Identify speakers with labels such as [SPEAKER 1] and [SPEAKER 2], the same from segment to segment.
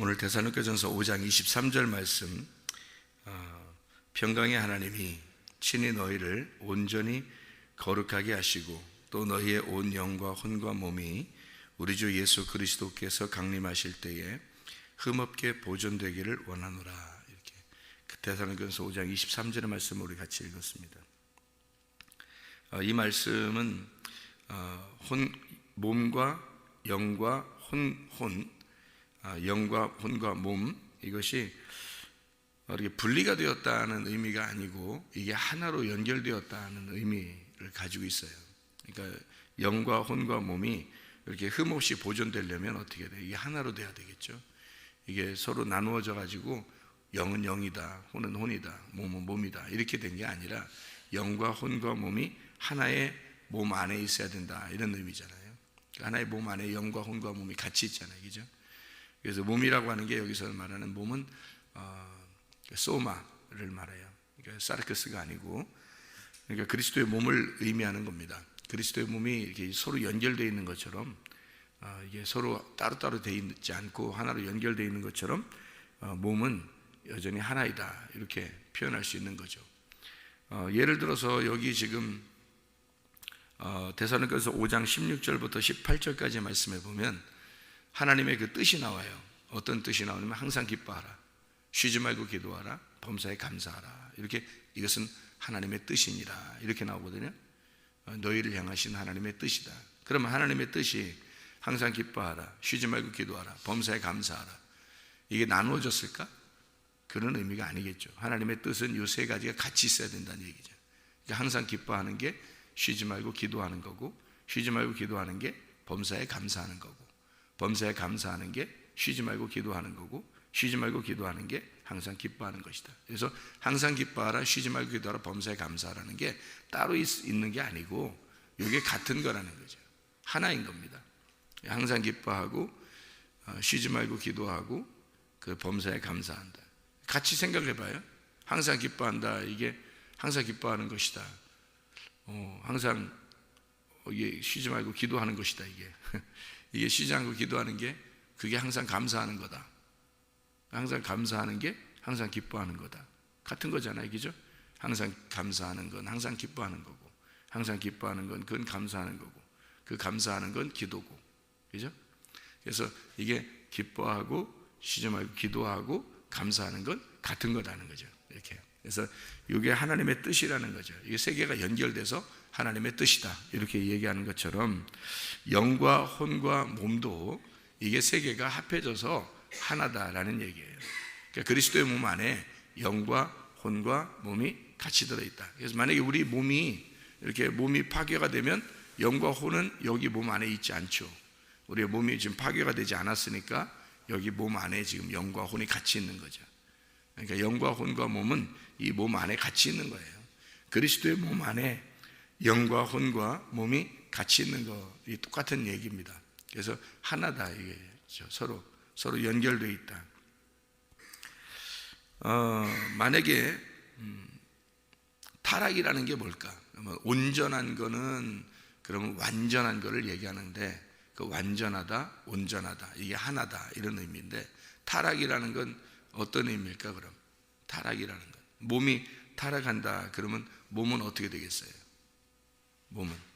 [SPEAKER 1] 오늘 데살로니가전서 5장 23절 말씀, 평강의 하나님이 친히 너희를 온전히 거룩하게 하시고 또 너희의 온 영과 혼과 몸이 우리 주 예수 그리스도께서 강림하실 때에 흠없게 보존되기를 원하노라. 이렇게 데살로니가전서 5장 23절의 말씀을 우리 같이 읽었습니다. 이 말씀은 몸과 영과 영과 혼과 몸, 이것이 이렇게 분리가 되었다는 의미가 아니고 이게 하나로 연결되었다는 의미를 가지고 있어요. 그러니까 영과 혼과 몸이 이렇게 흠없이 보존되려면 어떻게 돼요? 이게 하나로 돼야 되겠죠. 이게 서로 나누어져 가지고 영은 영이다, 혼은 혼이다, 몸은 몸이다 이렇게 된 게 아니라 영과 혼과 몸이 하나의 몸 안에 있어야 된다, 이런 의미잖아요. 하나의 몸 안에 영과 혼과 몸이 같이 있잖아요, 그죠? 그래서 몸이라고 하는 게 여기서 말하는 몸은 소마를 말해요. 그러니까 사르크스가 아니고, 그러니까 그리스도의 몸을 의미하는 겁니다. 그리스도의 몸이 이렇게 서로 연결되어 있는 것처럼, 이게 서로 따로따로 되어 있지 않고 하나로 연결되어 있는 것처럼 몸은 여전히 하나이다, 이렇게 표현할 수 있는 거죠. 예를 들어서 여기 지금 데살로니가서 5장 16절부터 18절까지 말씀해 보면 하나님의 그 뜻이 나와요. 어떤 뜻이 나오냐면 항상 기뻐하라, 쉬지 말고 기도하라, 범사에 감사하라. 이렇게 이것은 하나님의 뜻이니라 이렇게 나오거든요. 너희를 향하신 하나님의 뜻이다. 그러면 하나님의 뜻이 항상 기뻐하라, 쉬지 말고 기도하라, 범사에 감사하라, 이게 나누어졌을까? 그런 의미가 아니겠죠. 하나님의 뜻은 이 세 가지가 같이 있어야 된다는 얘기죠. 그러니까 항상 기뻐하는 게 쉬지 말고 기도하는 거고, 쉬지 말고 기도하는 게 범사에 감사하는 거고, 범사에 감사하는 게 쉬지 말고 기도하는 거고, 쉬지 말고 기도하는 게 항상 기뻐하는 것이다. 그래서 항상 기뻐하라, 쉬지 말고 기도하라, 범사에 감사하라는 게 따로 있는 게 아니고 이게 같은 거라는 거죠. 하나인 겁니다. 항상 기뻐하고 쉬지 말고 기도하고 그 범사에 감사한다. 같이 생각해 봐요. 항상 기뻐한다, 이게 항상 기뻐하는 것이다. 항상 이게 쉬지 말고 기도하는 것이다. 이게 쉬지 않고 기도하는 게 그게 항상 감사하는 거다. 항상 감사하는 게 항상 기뻐하는 거다. 같은 거잖아요, 그죠? 항상 감사하는 건 항상 기뻐하는 거고, 항상 기뻐하는 건 그건 감사하는 거고, 그 감사하는 건 기도고, 그죠? 그래서 이게 기뻐하고 쉬지 말고 기도하고 감사하는 건 같은 거라는 거죠. 이렇게. 그래서 이게 하나님의 뜻이라는 거죠. 이게 세 개가 연결돼서 하나님의 뜻이다, 이렇게 얘기하는 것처럼 영과 혼과 몸도 이게 세 개가 합해져서 하나다라는 얘기예요. 그러니까 그리스도의 몸 안에 영과 혼과 몸이 같이 들어있다. 그래서 만약에 우리 몸이 이렇게 몸이 파괴가 되면 영과 혼은 여기 몸 안에 있지 않죠. 우리의 몸이 지금 파괴가 되지 않았으니까 여기 몸 안에 지금 영과 혼이 같이 있는 거죠. 그러니까 영과 혼과 몸은 이 몸 안에 같이 있는 거예요. 그리스도의 몸 안에 영과 혼과 몸이 같이 있는 거, 이 똑같은 얘기입니다. 그래서 하나다, 이게 서로 연결되어 있다. 만약에 타락이라는 게 뭘까? 온전한 거는 그러면 완전한 거를 얘기하는데, 그 완전하다, 온전하다, 이게 하나다, 이런 의미인데, 타락이라는 건 어떤 의미일까? 그럼 타락이라는 건 몸이 타락한다 그러면 몸은 어떻게 되겠어요?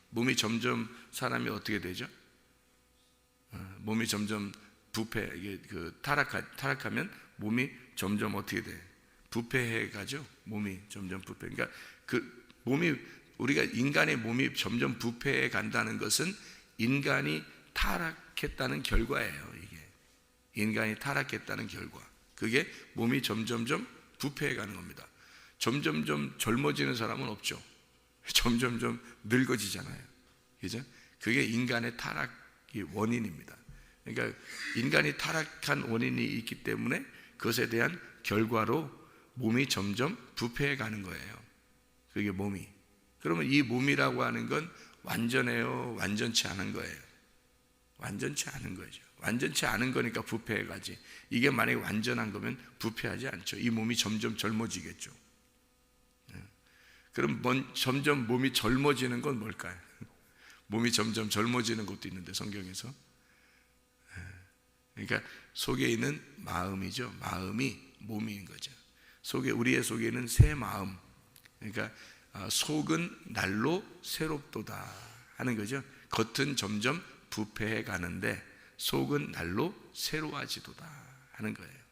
[SPEAKER 1] 몸이 점점, 사람이 어떻게 되죠? 몸이 점점 부패, 이게 타락하면 몸이 점점 어떻게 돼? 부패해 가죠. 몸이 점점 부패. 그러니까 그 몸이, 우리가 인간의 몸이 점점 부패해 간다는 것은 인간이 타락했다는 결과예요. 이게 인간이 타락했다는 결과. 그게 몸이 점점점 부패해 가는 겁니다. 점점점 젊어지는 사람은 없죠. 점점점 늙어지잖아요, 그죠? 그게 인간의 타락의 원인입니다. 그러니까 인간이 타락한 원인이 있기 때문에 그것에 대한 결과로 몸이 점점 부패해 가는 거예요. 그게 몸이. 그러면 이 몸이라고 하는 건 완전해요, 완전치 않은 거예요? 완전치 않은 거죠. 완전치 않은 거니까 부패해 가지. 이게 만약에 완전한 거면 부패하지 않죠. 이 몸이 점점 젊어지겠죠. 그럼 점점 몸이 젊어지는 건 뭘까요? 몸이 점점 젊어지는 것도 있는데 성경에서 그러니까 속에 있는 마음이죠. 마음이 몸인 거죠. 우리의 속에 있는 새 마음. 그러니까 속은 날로 새롭도다 하는 거죠. 겉은 점점 부패해 가는데 속은 날로 새로워지도다 하는 거예요.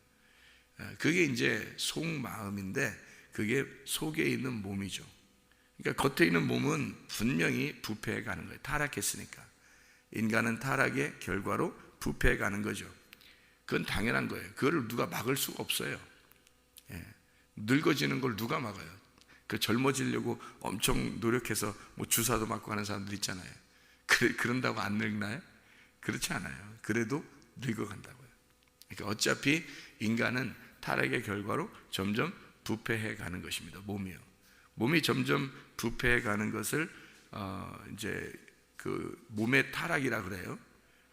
[SPEAKER 1] 그게 이제 속마음인데 그게 속에 있는 몸이죠. 그러니까 겉에 있는 몸은 분명히 부패해 가는 거예요. 타락했으니까. 인간은 타락의 결과로 부패해 가는 거죠. 그건 당연한 거예요. 그걸 누가 막을 수가 없어요. 늙어지는 걸 누가 막아요? 그 젊어지려고 엄청 노력해서 뭐 주사도 맞고 하는 사람들 있잖아요. 그런다고 안 늙나요? 그렇지 않아요. 그래도 늙어간다고요. 그러니까 어차피 인간은 타락의 결과로 점점 부패해 가는 것입니다. 몸이요. 몸이 점점 부패해 가는 것을 이제 그 몸의 타락이라 그래요.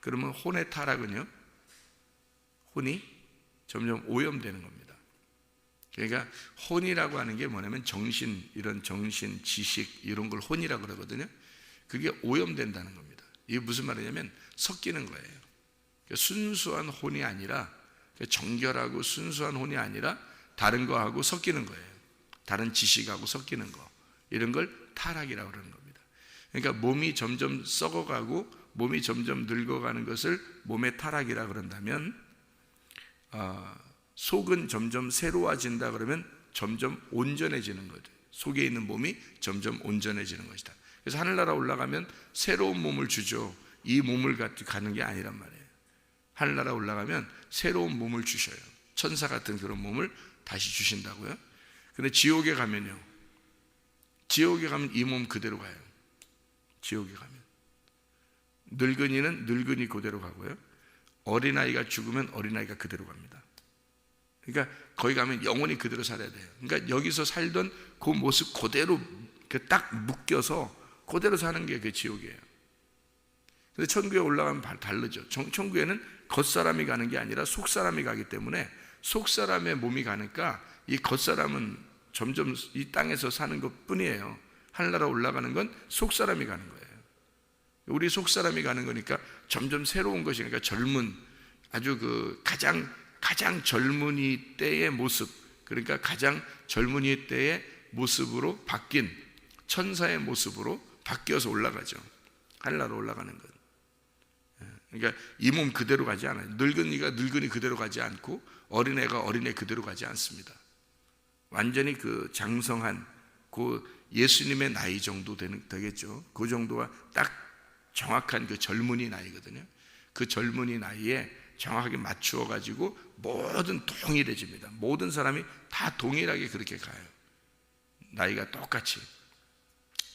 [SPEAKER 1] 그러면 혼의 타락은요? 혼이 점점 오염되는 겁니다. 그러니까 혼이라고 하는 게 뭐냐면 정신, 이런 정신, 지식 이런 걸 혼이라고 그러거든요. 그게 오염된다는 겁니다. 이게 무슨 말이냐면 섞이는 거예요. 그러니까 순수한 혼이 아니라, 정결하고 순수한 혼이 아니라 다른 거하고 섞이는 거예요. 다른 지식하고 섞이는 거, 이런 걸 타락이라고 그러는 겁니다. 그러니까 몸이 점점 썩어가고 몸이 점점 늙어가는 것을 몸의 타락이라고 그런다면, 속은 점점 새로워진다 그러면 점점 온전해지는 거죠. 속에 있는 몸이 점점 온전해지는 것이다. 그래서 하늘나라 올라가면 새로운 몸을 주죠. 이 몸을 가지고 가는 게 아니란 말이에요. 하늘나라 올라가면 새로운 몸을 주셔요. 천사 같은 그런 몸을 다시 주신다고요. 근데 지옥에 가면요, 지옥에 가면 이 몸 그대로 가요. 지옥에 가면 늙은이는 늙은이 그대로 가고요, 어린아이가 죽으면 어린아이가 그대로 갑니다. 그러니까 거기 가면 영원히 그대로 살아야 돼요. 그러니까 여기서 살던 그 모습 그대로 딱 묶여서 그대로 사는 게 그 지옥이에요. 근데 천국에 올라가면 다르죠. 천국에는 겉사람이 가는 게 아니라 속사람이 가기 때문에 속사람의 몸이 가니까 이 겉사람은 점점 이 땅에서 사는 것 뿐이에요. 하늘나라 올라가는 건 속사람이 가는 거예요. 우리 속사람이 가는 거니까 점점 새로운 것이니까 젊은, 아주 그 가장 젊은이 때의 모습, 그러니까 가장 젊은이 때의 모습으로 바뀐 천사의 모습으로 바뀌어서 올라가죠. 하늘나라 올라가는 것. 그러니까 이 몸 그대로 가지 않아요. 늙은이가 늙은이 그대로 가지 않고 어린애가 어린애 그대로 가지 않습니다. 완전히 그 장성한 그 예수님의 나이 정도 되겠죠. 그 정도가 딱 정확한 그 젊은이 나이거든요. 그 젊은이 나이에 정확하게 맞추어 가지고 모든 동일해집니다. 모든 사람이 다 동일하게 그렇게 가요. 나이가 똑같이.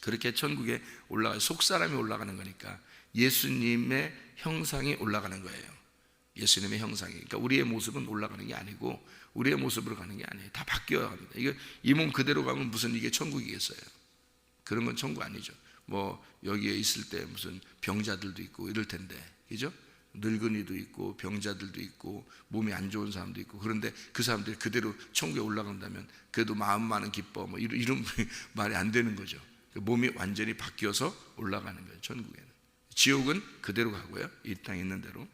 [SPEAKER 1] 그렇게 천국에 올라가, 속사람이 올라가는 거니까 예수님의 형상이 올라가는 거예요. 예수님의 형상이. 그러니까 우리의 모습은 올라가는 게 아니고 우리의 모습으로 가는 게 아니에요. 다 바뀌어 갑니다. 이거 이 몸 그대로 가면 무슨 이게 천국이겠어요? 그런 건 천국 아니죠. 뭐 여기에 있을 때 무슨 병자들도 있고 이럴 텐데, 그죠? 늙은이도 있고 병자들도 있고 몸이 안 좋은 사람도 있고, 그런데 그 사람들이 그대로 천국에 올라간다면 그래도 마음 많은 기뻐 뭐 이런 말이 안 되는 거죠. 몸이 완전히 바뀌어서 올라가는 거예요. 천국에는. 지옥은 그대로 가고요, 이 땅에 있는 대로.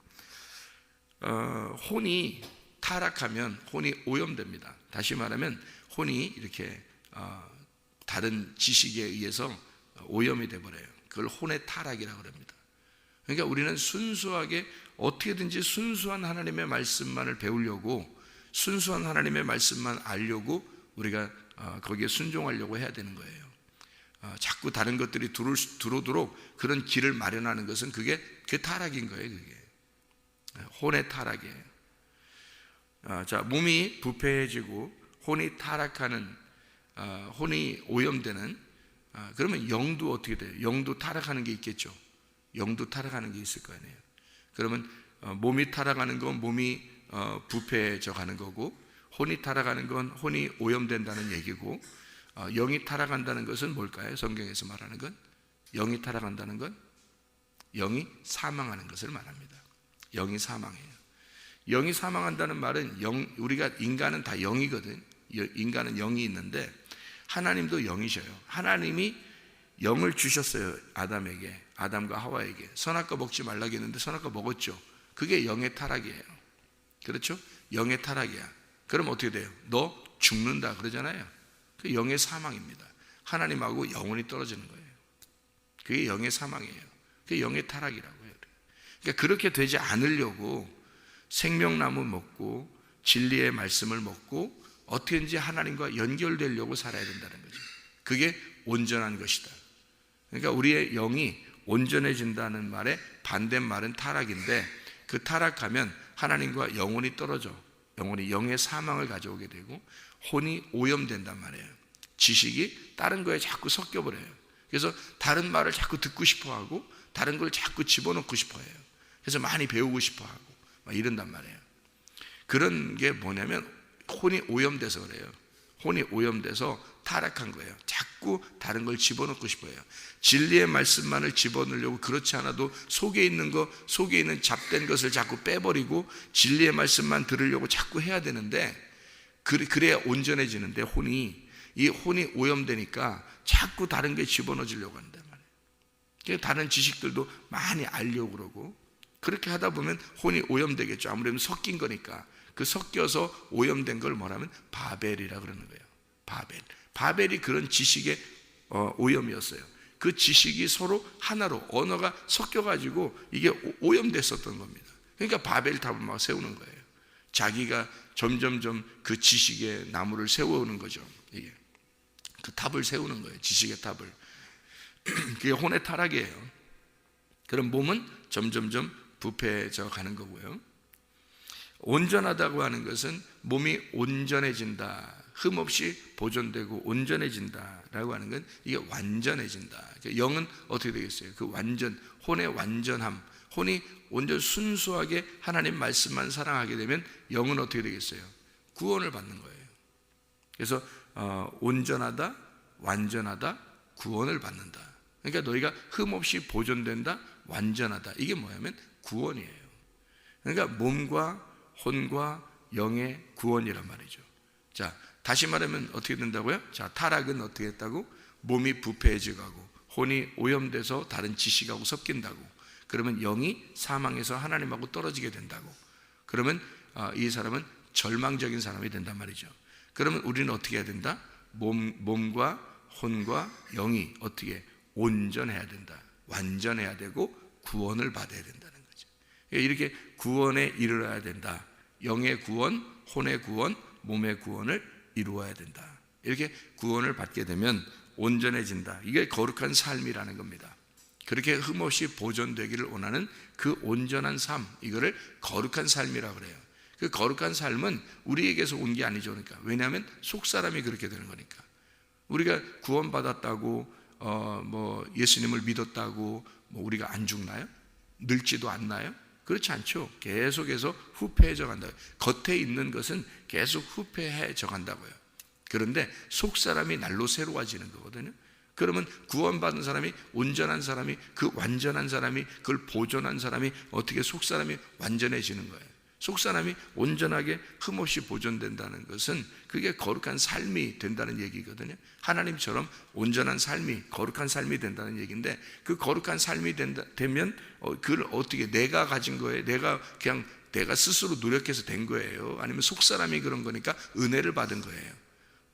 [SPEAKER 1] 혼이 타락하면 혼이 오염됩니다. 다시 말하면 혼이 이렇게 다른 지식에 의해서 오염이 돼버려요. 그걸 혼의 타락이라고 합니다. 그러니까 우리는 순수하게 어떻게든지 순수한 하나님의 말씀만을 배우려고, 순수한 하나님의 말씀만 알려고 우리가 거기에 순종하려고 해야 되는 거예요. 자꾸 다른 것들이 들어오도록 그런 길을 마련하는 것은 그게 타락인 거예요. 그게 혼의 타락이에요. 자, 몸이 부패해지고 혼이 타락하는, 혼이 오염되는, 그러면 영도 어떻게 돼요? 영도 타락하는 게 있겠죠. 영도 타락하는 게 있을 거 아니에요. 그러면 몸이 타락하는 건 몸이 부패해져 가는 거고, 혼이 타락하는 건 혼이 오염된다는 얘기고, 영이 타락한다는 것은 뭘까요? 성경에서 말하는 건, 영이 타락한다는 건 영이 사망하는 것을 말합니다. 영이 사망해요. 영이 사망한다는 말은 우리가 인간은 다 영이거든. 인간은 영이 있는데 하나님도 영이셔요. 하나님이 영을 주셨어요. 아담과 하와에게. 선악과 먹지 말라고 했는데 선악과 먹었죠. 그게 영의 타락이에요. 그렇죠? 영의 타락이야. 그럼 어떻게 돼요? 너 죽는다 그러잖아요. 그 영의 사망입니다. 하나님하고 영원히 떨어지는 거예요. 그게 영의 사망이에요. 그게 영의 타락이라고 해요. 그러니까 그렇게 되지 않으려고 생명나무 먹고 진리의 말씀을 먹고 어떻게든지 하나님과 연결되려고 살아야 된다는 거죠. 그게 온전한 것이다. 그러니까 우리의 영이 온전해진다는 말의 반대말은 타락인데, 그 타락하면 하나님과 영혼이 떨어져 영혼이 영의 사망을 가져오게 되고 혼이 오염된단 말이에요. 지식이 다른 거에 자꾸 섞여버려요. 그래서 다른 말을 자꾸 듣고 싶어하고 다른 걸 자꾸 집어넣고 싶어해요. 그래서 많이 배우고 싶어하고 막 이런단 말이에요. 그런 게 뭐냐면 혼이 오염돼서 그래요. 혼이 오염돼서 타락한 거예요. 자꾸 다른 걸 집어넣고 싶어요. 진리의 말씀만을 집어넣으려고, 그렇지 않아도 속에 있는 거, 속에 있는 잡된 것을 자꾸 빼버리고 진리의 말씀만 들으려고 자꾸 해야 되는데, 그래야 온전해지는데 이 혼이 오염되니까 자꾸 다른 게 집어넣으려고 한단 말이에요. 다른 지식들도 많이 알려고 그러고, 그렇게 하다 보면 혼이 오염되겠죠. 아무래도 섞인 거니까. 그 섞여서 오염된 걸 뭐라면 바벨이라 그러는 거예요. 바벨이 그런 지식의 오염이었어요. 그 지식이 서로 하나로 언어가 섞여가지고 이게 오염됐었던 겁니다. 그러니까 바벨탑을 막 세우는 거예요. 자기가 점점점 그 지식의 나무를 세워오는 거죠. 이게 그 탑을 세우는 거예요. 지식의 탑을. 그게 혼의 타락이에요. 그럼 몸은 점점점 부패해져 가는 거고요. 온전하다고 하는 것은 몸이 온전해진다, 흠없이 보존되고 온전해진다라고 하는 건 이게 완전해진다. 영은 어떻게 되겠어요? 그 완전, 혼의 완전함, 혼이 온전 순수하게 하나님 말씀만 사랑하게 되면 영은 어떻게 되겠어요? 구원을 받는 거예요. 그래서 온전하다, 완전하다, 구원을 받는다. 그러니까 너희가 흠없이 보존된다, 완전하다. 이게 뭐냐면 구원이에요. 그러니까 몸과 혼과 영의 구원이란 말이죠. 자, 다시 말하면 어떻게 된다고요? 자, 타락은 어떻게 했다고? 몸이 부패해져가고 혼이 오염돼서 다른 지식하고 섞인다고. 그러면 영이 사망해서 하나님하고 떨어지게 된다고. 그러면 이 사람은 절망적인 사람이 된단 말이죠. 그러면 우리는 어떻게 해야 된다? 몸과 혼과 영이 어떻게 온전해야 된다, 완전해야 되고 구원을 받아야 된다는 거죠. 이렇게 구원에 이르러야 된다. 영의 구원, 혼의 구원, 몸의 구원을 이루어야 된다. 이렇게 구원을 받게 되면 온전해진다. 이게 거룩한 삶이라는 겁니다. 그렇게 흠없이 보존되기를 원하는 그 온전한 삶, 이거를 거룩한 삶이라고 그래요. 그 거룩한 삶은 우리에게서 온 게 아니죠. 그러니까 왜냐하면 속사람이 그렇게 되는 거니까. 우리가 구원받았다고 예수님을 믿었다고 우리가 안 죽나요? 늙지도 않나요? 그렇지 않죠. 계속해서 후패해져 간다고요. 겉에 있는 것은 계속 후패해져 간다고요. 그런데 속사람이 날로 새로워지는 거거든요. 그러면 구원받은 사람이, 온전한 사람이, 그 완전한 사람이, 그걸 보존한 사람이 어떻게 속사람이 완전해지는 거예요. 속사람이 온전하게 흠없이 보존된다는 것은 그게 거룩한 삶이 된다는 얘기거든요. 하나님처럼 온전한 삶이, 거룩한 삶이 된다는 얘기인데, 그 거룩한 삶이 되면 그걸 어떻게 내가 가진 거예요? 내가 스스로 노력해서 된 거예요? 아니면 속사람이 그런 거니까 은혜를 받은 거예요?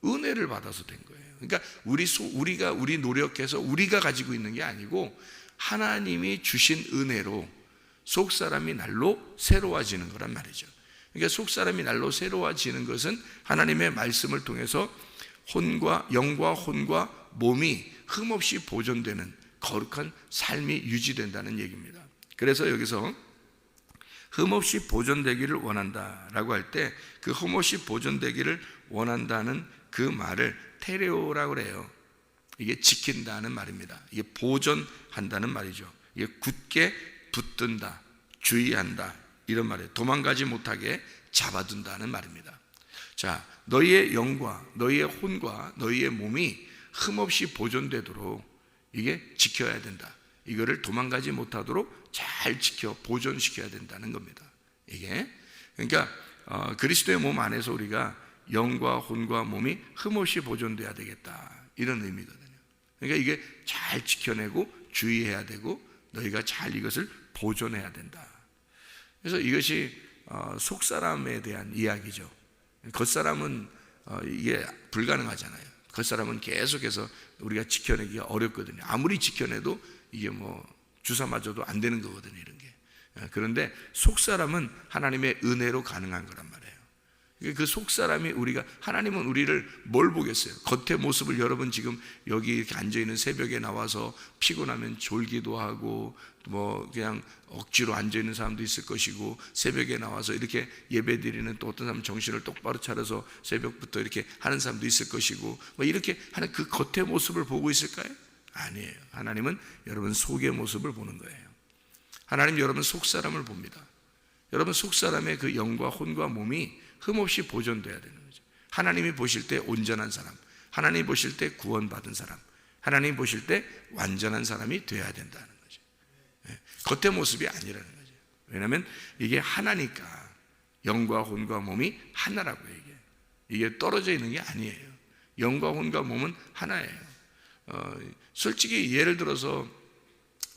[SPEAKER 1] 은혜를 받아서 된 거예요. 그러니까 우리 노력해서 우리가 가지고 있는 게 아니고 하나님이 주신 은혜로 속사람이 날로 새로워지는 거란 말이죠. 그러니까 속사람이 날로 새로워지는 것은 하나님의 말씀을 통해서 영과 혼과 몸이 흠없이 보존되는 거룩한 삶이 유지된다는 얘기입니다. 그래서 여기서 흠없이 보존되기를 원한다라고 할 때 그 흠없이 보존되기를 원한다는 그 말을 테레오라고 그래요. 이게 지킨다는 말입니다. 이게 보존한다는 말이죠. 이게 굳게 붙든다, 주의한다, 이런 말이에요. 도망가지 못하게 잡아둔다는 말입니다. 자, 너희의 영과 너희의 혼과 너희의 몸이 흠없이 보존되도록 이게 지켜야 된다. 이거를 도망가지 못하도록 잘 지켜 보존시켜야 된다는 겁니다. 이게 그러니까 그리스도의 몸 안에서 우리가 영과 혼과 몸이 흠없이 보존돼야 되겠다, 이런 의미거든요. 그러니까 이게 잘 지켜내고 주의해야 되고 너희가 잘 이것을 보존해야 된다. 그래서 이것이 속사람에 대한 이야기죠. 겉사람은 이게 불가능하잖아요. 겉사람은 계속해서 우리가 지켜내기가 어렵거든요. 아무리 지켜내도 이게 뭐 주사 맞아도 안 되는 거거든요, 이런 게. 그런데 속사람은 하나님의 은혜로 가능한 거란 말이에요. 그 속사람이 하나님은 우리를 뭘 보겠어요? 겉의 모습을, 여러분 지금 여기 이렇게 앉아있는 새벽에 나와서 피곤하면 졸기도 하고 뭐 그냥 억지로 앉아있는 사람도 있을 것이고, 새벽에 나와서 이렇게 예배 드리는 또 어떤 사람은 정신을 똑바로 차려서 새벽부터 이렇게 하는 사람도 있을 것이고, 뭐 이렇게 하는 그 겉의 모습을 보고 있을까요? 아니에요. 하나님은 여러분 속의 모습을 보는 거예요. 하나님 여러분 속사람을 봅니다. 여러분 속사람의 그 영과 혼과 몸이 흠없이 보존돼야 되는 거죠. 하나님이 보실 때 온전한 사람, 하나님이 보실 때 구원받은 사람, 하나님이 보실 때 완전한 사람이 돼야 된다는 거죠. 겉의 모습이 아니라는 거죠. 왜냐하면 이게 하나니까. 영과 혼과 몸이 하나라고요. 이게 떨어져 있는 게 아니에요. 영과 혼과 몸은 하나예요. 솔직히 예를 들어서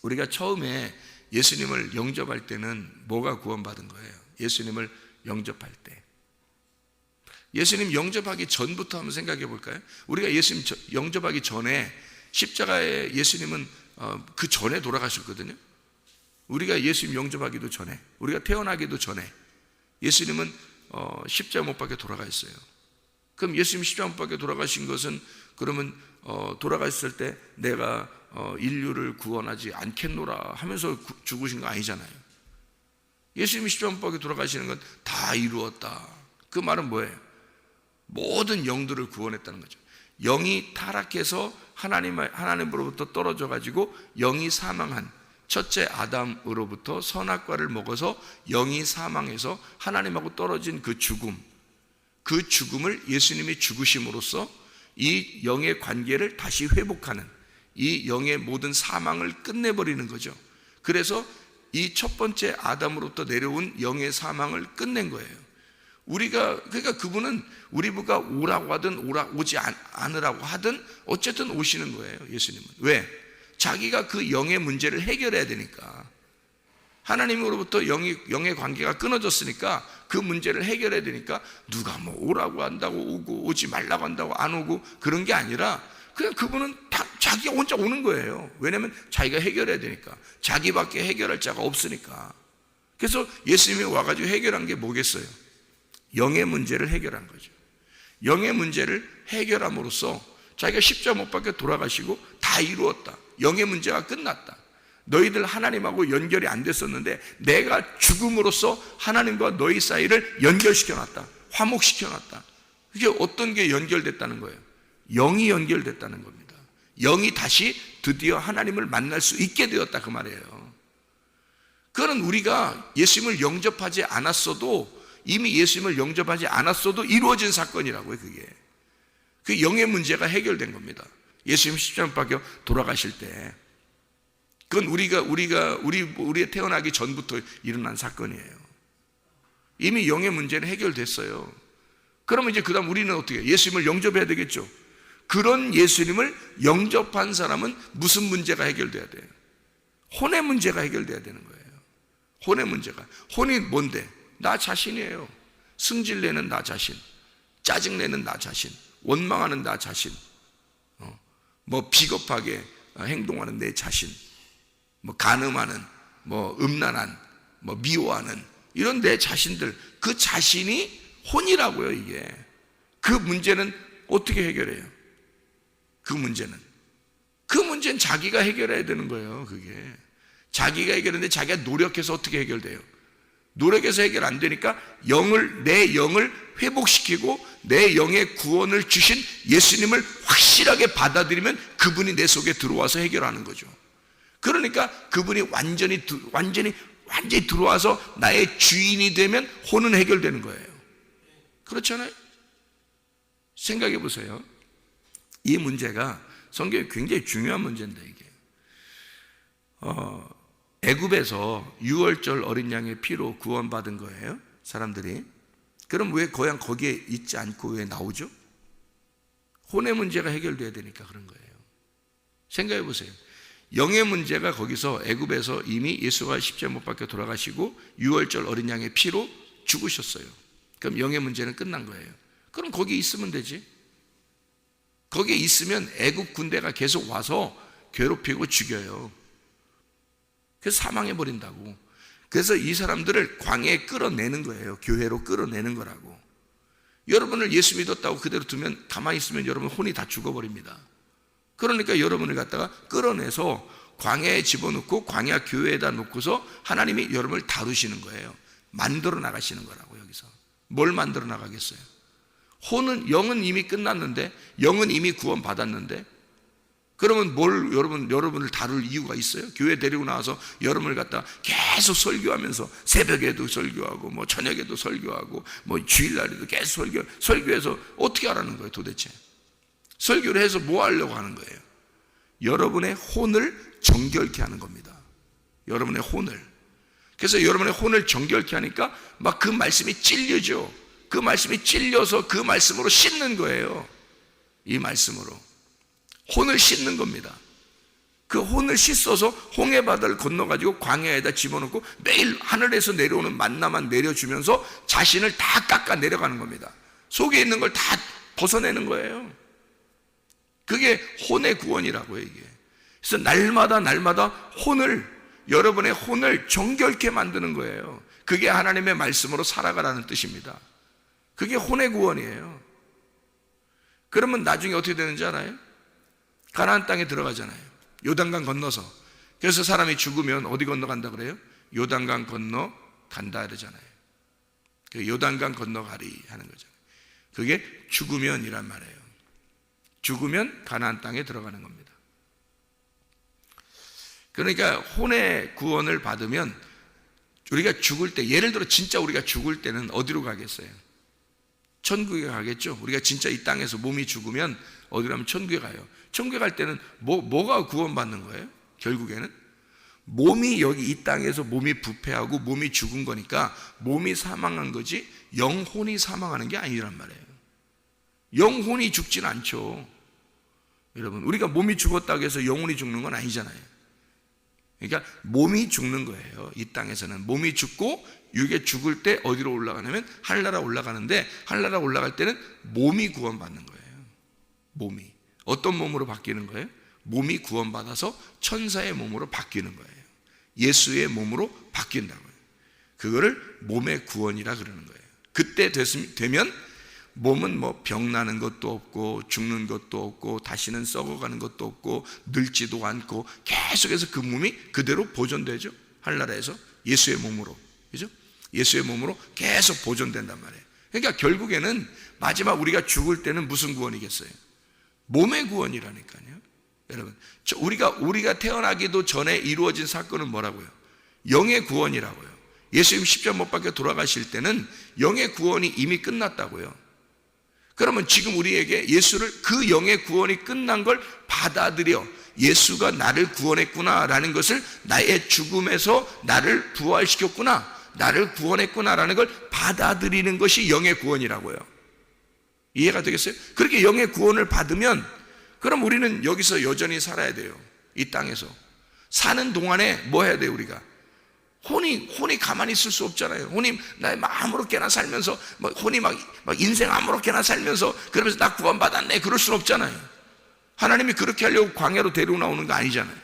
[SPEAKER 1] 우리가 처음에 예수님을 영접할 때는 뭐가 구원받은 거예요? 예수님을 영접할 때, 예수님 영접하기 전부터 한번 생각해 볼까요? 우리가 예수님 영접하기 전에 십자가에 예수님은 그 전에 돌아가셨거든요. 우리가 예수님 영접하기도 전에, 우리가 태어나기도 전에 예수님은 십자가 못 박혀 돌아가 있어요. 그럼 예수님 십자가 못 박혀 돌아가신 것은, 그러면 돌아갔을 때 내가 인류를 구원하지 않겠노라 하면서 죽으신 거 아니잖아요. 예수님이 십자가 못 박혀 돌아가시는 건 다 이루었다. 그 말은 뭐예요? 모든 영들을 구원했다는 거죠. 영이 타락해서 하나님으로부터 떨어져 가지고 영이 사망한 첫째 아담으로부터 선악과를 먹어서 영이 사망해서 하나님하고 떨어진 그 죽음을 예수님이 죽으심으로써 이 영의 관계를 다시 회복하는, 이 영의 모든 사망을 끝내버리는 거죠. 그래서 이 첫 번째 아담으로부터 내려온 영의 사망을 끝낸 거예요. 그러니까 그분은 우리가 오라고 하든 오지 않으라고 하든 어쨌든 오시는 거예요, 예수님은. 왜? 자기가 그 영의 문제를 해결해야 되니까. 하나님으로부터 영의 관계가 끊어졌으니까 그 문제를 해결해야 되니까, 누가 뭐 오라고 한다고 오고 오지 말라고 한다고 안 오고 그런 게 아니라 그냥 그분은 다 자기가 혼자 오는 거예요. 왜냐하면 자기가 해결해야 되니까. 자기밖에 해결할 자가 없으니까. 그래서 예수님이 와가지고 해결한 게 뭐겠어요? 영의 문제를 해결한 거죠. 영의 문제를 해결함으로써 자기가 십자가 못 박혀 돌아가시고 다 이루었다. 영의 문제가 끝났다. 너희들 하나님하고 연결이 안 됐었는데 내가 죽음으로써 하나님과 너희 사이를 연결시켜놨다. 화목시켜놨다. 그게 어떤 게 연결됐다는 거예요? 영이 연결됐다는 겁니다. 영이 다시 드디어 하나님을 만날 수 있게 되었다, 그 말이에요. 그거는 우리가 예수님을 영접하지 않았어도, 이미 예수님을 영접하지 않았어도 이루어진 사건이라고요. 그게 그 영의 문제가 해결된 겁니다. 예수님 십자가 박혀 돌아가실 때, 그건 우리 태어나기 전부터 일어난 사건이에요. 이미 영의 문제는 해결됐어요. 그러면 이제 그다음 우리는 어떻게 해요? 예수님을 영접해야 되겠죠. 그런 예수님을 영접한 사람은 무슨 문제가 해결돼야 돼요? 혼의 문제가 해결돼야 되는 거예요. 혼의 문제가. 혼이 뭔데? 나 자신이에요. 승질내는 나 자신, 짜증내는 나 자신, 원망하는 나 자신, 뭐 비겁하게 행동하는 내 자신, 뭐 간음하는, 뭐 음란한, 뭐 미워하는 이런 내 자신들, 그 자신이 혼이라고요. 이게 그 문제는 어떻게 해결해요? 그 문제는 자기가 해결해야 되는 거예요. 그게 자기가 해결하는데 자기가 노력해서 어떻게 해결돼요? 노력해서 해결 안 되니까 내 영을 회복시키고 내 영의 구원을 주신 예수님을 확실하게 받아들이면 그분이 내 속에 들어와서 해결하는 거죠. 그러니까 그분이 완전히 들어와서 나의 주인이 되면 혼은 해결되는 거예요. 그렇잖아요. 생각해 보세요. 이 문제가 성경에 굉장히 중요한 문제인데, 이게 애굽에서 유월절 어린 양의 피로 구원받은 거예요, 사람들이. 그럼 왜 고향 거기에 있지 않고 왜 나오죠? 혼의 문제가 해결돼야 되니까 그런 거예요. 생각해 보세요. 영의 문제가 거기서 애굽에서 이미 예수가 십자가에 못 박혀 돌아가시고 유월절 어린 양의 피로 죽으셨어요. 그럼 영의 문제는 끝난 거예요. 그럼 거기 있으면 되지. 거기에 있으면 애굽 군대가 계속 와서 괴롭히고 죽여요. 그래서 사망해 버린다고. 그래서 이 사람들을 광야에 끌어내는 거예요. 교회로 끌어내는 거라고. 여러분을 예수 믿었다고 그대로 두면, 가만히 있으면 여러분 혼이 다 죽어버립니다. 그러니까 여러분을 갖다가 끌어내서 광야에 집어넣고 광야 교회에다 놓고서 하나님이 여러분을 다루시는 거예요. 만들어 나가시는 거라고. 여기서 뭘 만들어 나가겠어요? 영은 이미 끝났는데, 영은 이미 구원 받았는데, 그러면 뭘 여러분을 다룰 이유가 있어요? 교회 데리고 나와서 여러분을 갖다 계속 설교하면서 새벽에도 설교하고 뭐 저녁에도 설교하고 뭐 주일날에도 계속 설교해서 어떻게 하라는 거예요 도대체? 설교를 해서 뭐 하려고 하는 거예요? 여러분의 혼을 정결케 하는 겁니다. 여러분의 혼을. 그래서 여러분의 혼을 정결케 하니까 막 그 말씀이 찔려져. 그 말씀이 찔려서 그 말씀으로 씻는 거예요. 이 말씀으로 혼을 씻는 겁니다. 그 혼을 씻어서 홍해 바다를 건너가지고 광야에다 집어넣고 매일 하늘에서 내려오는 만나만 내려주면서 자신을 다 깎아 내려가는 겁니다. 속에 있는 걸 다 벗어내는 거예요. 그게 혼의 구원이라고요. 이게. 그래서 날마다 여러분의 혼을 정결케 만드는 거예요. 그게 하나님의 말씀으로 살아가라는 뜻입니다. 그게 혼의 구원이에요. 그러면 나중에 어떻게 되는지 알아요? 가나안 땅에 들어가잖아요. 요단강 건너서. 그래서 사람이 죽으면 어디 건너간다 그래요? 요단강 건너간다 그러잖아요. 요단강 건너가리 하는 거잖아요. 그게 죽으면이란 말이에요. 죽으면 가나안 땅에 들어가는 겁니다. 그러니까 혼의 구원을 받으면 우리가 죽을 때, 예를 들어 진짜 우리가 죽을 때는 어디로 가겠어요? 천국에 가겠죠. 우리가 진짜 이 땅에서 몸이 죽으면 어디로 가면 천국에 가요. 천국에 갈 때는 뭐가 구원받는 거예요? 결국에는 몸이 여기 이 땅에서 몸이 부패하고 몸이 죽은 거니까 몸이 사망한 거지 영혼이 사망하는 게 아니란 말이에요. 영혼이 죽진 않죠. 여러분, 우리가 몸이 죽었다고 해서 영혼이 죽는 건 아니잖아요. 그러니까 몸이 죽는 거예요. 이 땅에서는 몸이 죽고 육에 죽을 때 어디로 올라가냐면 하늘나라 올라가는데, 하늘나라 올라갈 때는 몸이 구원받는 거예요. 몸이 어떤 몸으로 바뀌는 거예요? 몸이 구원받아서 천사의 몸으로 바뀌는 거예요. 예수의 몸으로 바뀐다고요. 그거를 몸의 구원이라 그러는 거예요. 그때 되면 몸은 뭐 병나는 것도 없고 죽는 것도 없고 다시는 썩어가는 것도 없고 늙지도 않고 계속해서 그 몸이 그대로 보존되죠. 하늘나라에서 예수의 몸으로, 그죠? 예수의 몸으로 계속 보존된단 말이에요. 그러니까 결국에는 마지막 우리가 죽을 때는 무슨 구원이겠어요? 몸의 구원이라니까요. 여러분, 우리가 태어나기도 전에 이루어진 사건은 뭐라고요? 영의 구원이라고요. 예수님 십자가 못 박혀 돌아가실 때는 영의 구원이 이미 끝났다고요. 그러면 지금 우리에게 예수를, 그 영의 구원이 끝난 걸 받아들여 예수가 나를 구원했구나라는 것을, 나의 죽음에서 나를 부활시켰구나, 나를 구원했구나라는 걸 받아들이는 것이 영의 구원이라고요. 이해가 되겠어요? 그렇게 영의 구원을 받으면 그럼 우리는 여기서 여전히 살아야 돼요. 이 땅에서 사는 동안에 뭐 해야 돼요? 우리가 혼이 가만히 있을 수 없잖아요. 혼이 막 아무렇게나 살면서 혼이 막 인생 아무렇게나 살면서 그러면서 나 구원받았네 그럴 수는 없잖아요. 하나님이 그렇게 하려고 광야로 데리고 나오는 거 아니잖아요.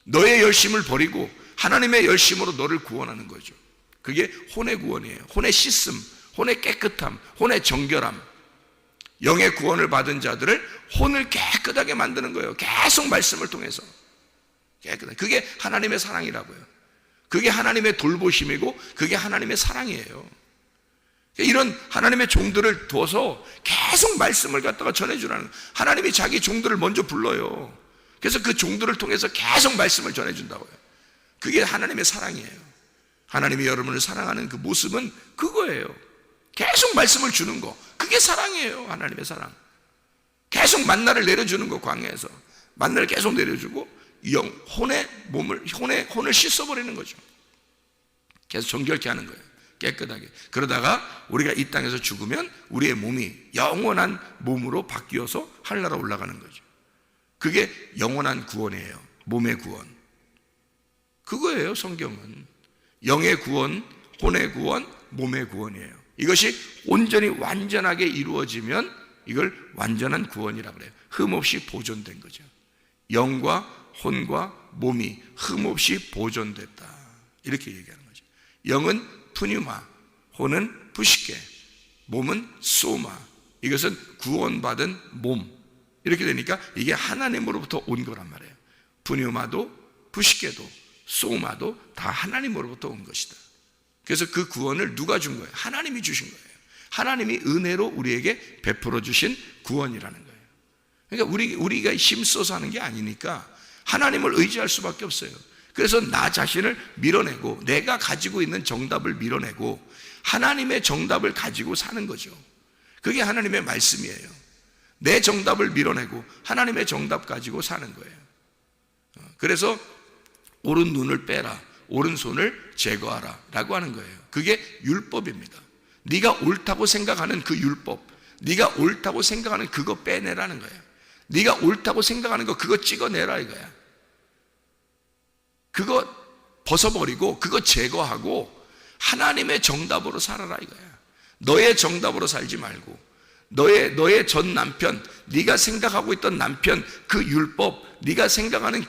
[SPEAKER 1] 너의 열심을 버리고 하나님의 열심으로 너를 구원하는 거죠. 그게 혼의 구원이에요. 혼의 씻음, 혼의 깨끗함, 혼의 정결함. 영의 구원을 받은 자들을 혼을 깨끗하게 만드는 거예요. 계속 말씀을 통해서 깨끗하게. 그게 하나님의 사랑이라고요. 그게 하나님의 돌보심이고 그게 하나님의 사랑이에요. 이런 하나님의 종들을 둬서 계속 말씀을 갖다가 전해주라는, 하나님이 자기 종들을 먼저 불러요. 그래서 그 종들을 통해서 계속 말씀을 전해준다고요. 그게 하나님의 사랑이에요. 하나님이 여러분을 사랑하는 그 모습은 그거예요. 계속 말씀을 주는 거, 그게 사랑이에요. 하나님의 사랑. 계속 만나를 내려주는 거. 광야에서 만나를 계속 내려주고 혼을 씻어버리는 거죠. 계속 정결케 하는 거예요. 깨끗하게. 그러다가 우리가 이 땅에서 죽으면 우리의 몸이 영원한 몸으로 바뀌어서 하늘나라 올라가는 거죠. 그게 영원한 구원이에요. 몸의 구원. 그거예요. 성경은 영의 구원, 혼의 구원, 몸의 구원이에요. 이것이 온전히 완전하게 이루어지면 이걸 완전한 구원이라고 그래요. 흠없이 보존된 거죠. 영과 혼과 몸이 흠없이 보존됐다, 이렇게 얘기하는 거죠. 영은 푸뉴마, 혼은 푸시케, 몸은 소마. 이것은 구원받은 몸. 이렇게 되니까 이게 하나님으로부터 온 거란 말이에요. 푸뉴마도 푸시케도 소마도 다 하나님으로부터 온 것이다. 그래서 그 구원을 누가 준 거예요? 하나님이 주신 거예요. 하나님이 은혜로 우리에게 베풀어 주신 구원이라는 거예요. 그러니까 우리가 힘써서 하는 게 아니니까 하나님을 의지할 수밖에 없어요. 그래서 나 자신을 밀어내고 내가 가지고 있는 정답을 밀어내고 하나님의 정답을 가지고 사는 거죠. 그게 하나님의 말씀이에요. 내 정답을 밀어내고 하나님의 정답 가지고 사는 거예요. 그래서 오른 눈을 빼라, 오른손을 제거하라 라고 하는 거예요. 그게 율법입니다. 네가 옳다고 생각하는 그 율법, 네가 옳다고 생각하는 그거 빼내라는 거예요. 네가 옳다고 생각하는 거 그거 찍어내라 이거야. 그거 벗어버리고 그거 제거하고 하나님의 정답으로 살아라 이거야. 너의 정답으로 살지 말고 너의 전 남편, 네가 생각하고 있던 남편, 그 율법, 네가 생각하는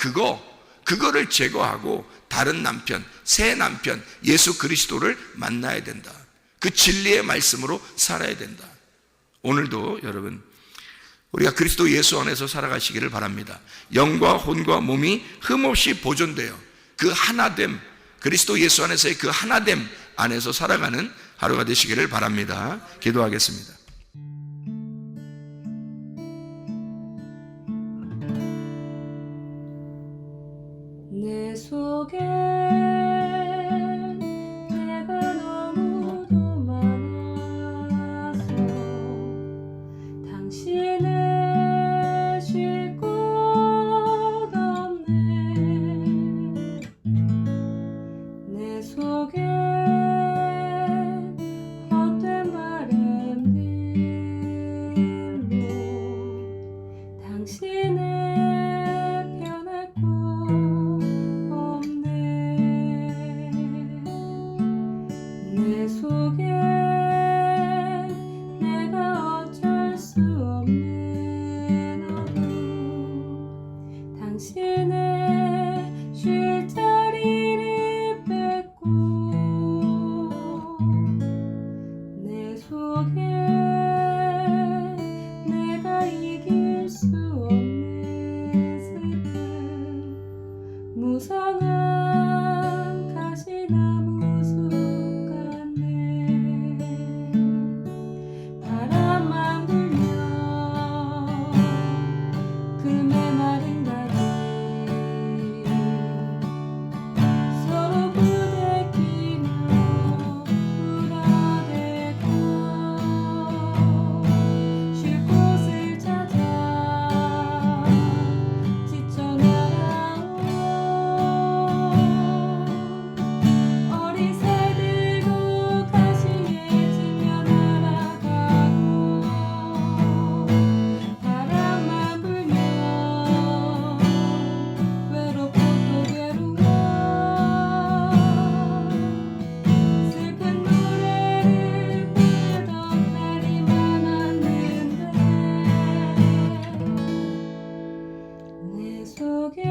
[SPEAKER 1] 그거를 제거하고 다른 남편, 새 남편, 예수 그리스도를 만나야 된다. 그 진리의 말씀으로 살아야 된다. 오늘도 여러분 우리가 그리스도 예수 안에서 살아가시기를 바랍니다. 영과 혼과 몸이 흠없이 보존되어 그 하나됨, 그리스도 예수 안에서의 그 하나됨 안에서 살아가는 하루가 되시기를 바랍니다. 기도하겠습니다.
[SPEAKER 2] 내 속에 내가 너무도 많아서 당신을 쉴 곳 없네. 내 속에 헛된 바램들로 당신을 내 속에 내가 어쩔 수 없는 어둠, 당신의 쉴 자리를 뺏고 내 속에 내가 이길 수 없는 슬픔, 무성한 가시나무 내 속에